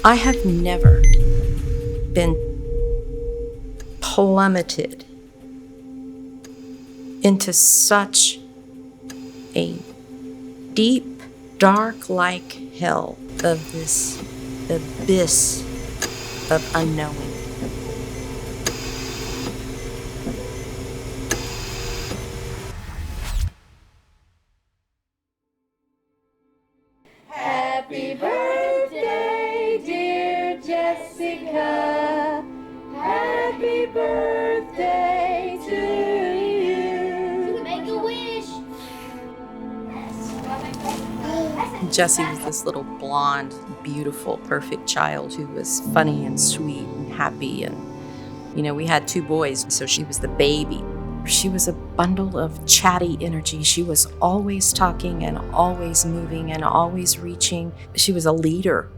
I have never been plummeted into such a deep, dark like hell of this abyss of unknowing. Happy birthday, dear Jessica. Happy birthday to you. Make a wish. Jessie was this little blonde, beautiful, perfect child who was funny and sweet and happy. And, we had 2 boys, so she was the baby. She was a bundle of chatty energy. She was always talking and always moving and always reaching. She was a leader.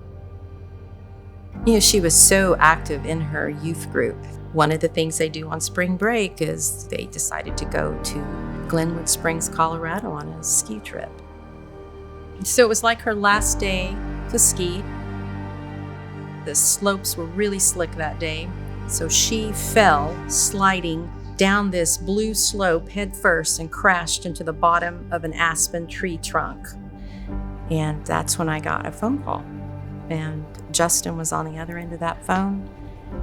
She was so active in her youth group. One of the things they do on spring break is they decided to go to Glenwood Springs, Colorado on a ski trip. So it was like her last day to ski. The slopes were really slick that day. So she fell sliding down this blue slope head first and crashed into the bottom of an aspen tree trunk. And that's when I got a phone call. And Justin was on the other end of that phone.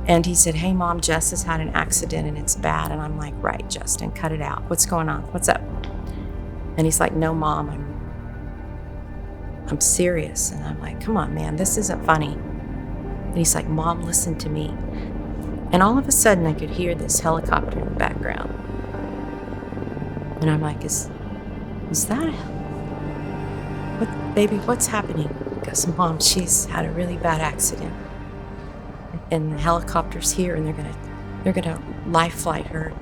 And he said, "Hey, Mom, Jess has had an accident and it's bad." And I'm like, "Right, Justin, cut it out. What's going on? What's up?" And he's like, "No, Mom, I'm serious." And I'm like, "Come on, man, this isn't funny." And he's like, "Mom, listen to me." And all of a sudden I could hear this helicopter in the background. And I'm like, is that what, baby, what's happening? He goes, "Mom, she's had a really bad accident. And the helicopter's here and they're gonna life flight her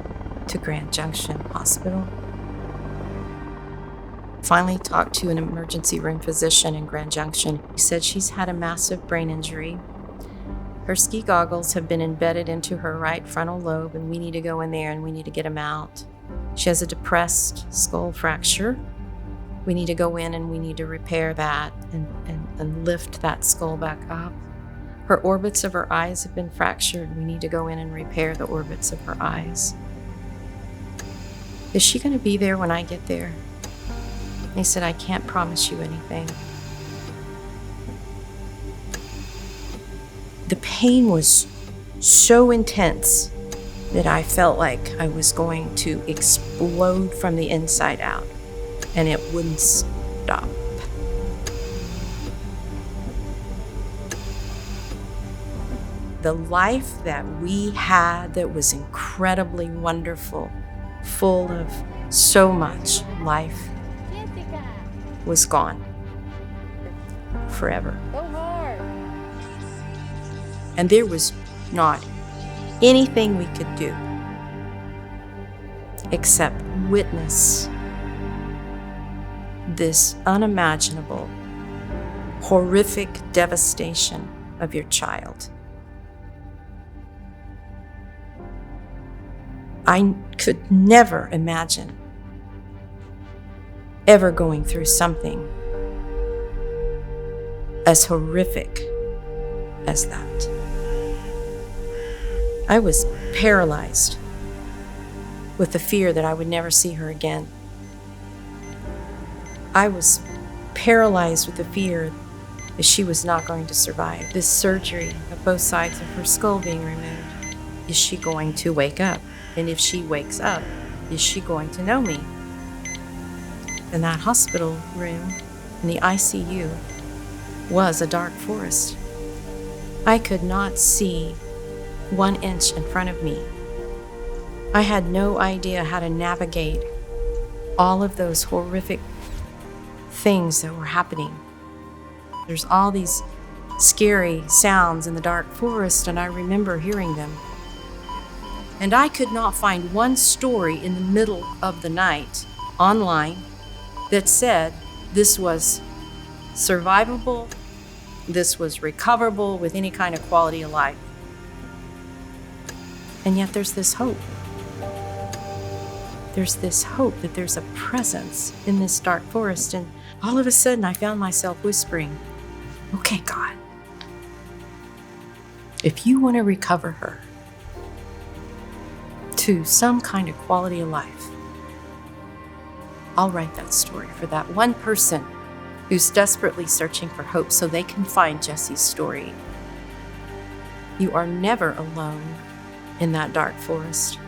to Grand Junction Hospital." Finally talked to an emergency room physician in Grand Junction. He said she's had a massive brain injury. Her ski goggles have been embedded into her right frontal lobe, and we need to go in there and we need to get them out. She has a depressed skull fracture. We need to go in and we need to repair that and lift that skull back up. Her orbits of her eyes have been fractured. We need to go in and repair the orbits of her eyes. Is she going to be there when I get there? They said, "I can't promise you anything." The pain was so intense that I felt like I was going to explode from the inside out, and it wouldn't stop. The life that we had that was incredibly wonderful, full of so much life, was gone forever. Go hard. And there was not anything we could do except witness this unimaginable, horrific devastation of your child. I could never imagine ever going through something as horrific as that. I was paralyzed with the fear that I would never see her again. I was paralyzed with the fear that she was not going to survive this surgery of both sides of her skull being removed. Is she going to wake up? And if she wakes up, is she going to know me? In that hospital room, in the ICU, was a dark forest. I could not see 1 inch in front of me. I had no idea how to navigate all of those horrific things that were happening. There's all these scary sounds in the dark forest, and I remember hearing them. And I could not find one story in the middle of the night online that said this was survivable, this was recoverable with any kind of quality of life. And yet there's this hope. There's this hope that there's a presence in this dark forest. And all of a sudden I found myself whispering, "Okay, God, If you want to recover her to some kind of quality of life, I'll write that story for that one person who's desperately searching for hope so they can find Jesse's story. You are never alone in that dark forest.